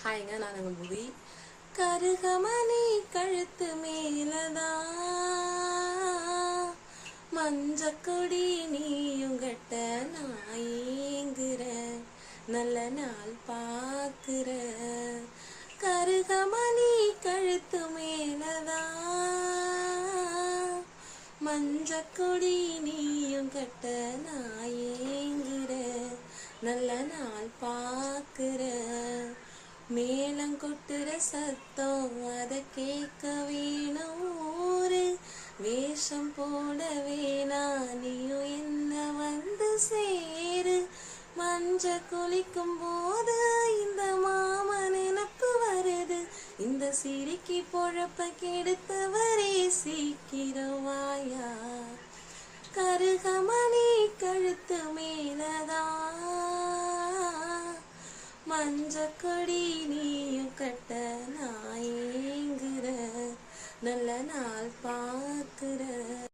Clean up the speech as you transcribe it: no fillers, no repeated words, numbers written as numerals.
ஹாய்ங்க, நான் உங்கள் புவி. கருகமணி கழுத்து மேலதான் மஞ்சக்கொடி நீயும் கட்ட நாயேங்குற நல்ல நாள் பார்க்குற. கருகமணி கழுத்து மேலதான் மஞ்சக்கொடி நீயும் கட்ட நாயேங்குற நல்ல நாள் பார்க்குற. மேளம் கொட்டுற சத்தம் அத கேட்க வேணும் ஊரு. வேஷம் போட வேணா நீயும் என்ன வந்து சேரு. மஞ்ச குளிக்கும் போது இந்த மாமா நினப்பு வருது. இந்த சிரிக்கி பொழப்ப கெடுத்தவரே சீக்கிரம் வாயா. கருகமணி கழுத்து மேலதான் மஞ்சக்கொடி நீயும் கட்ட நாயேங்குற நல்ல நாள் பார்க்குற.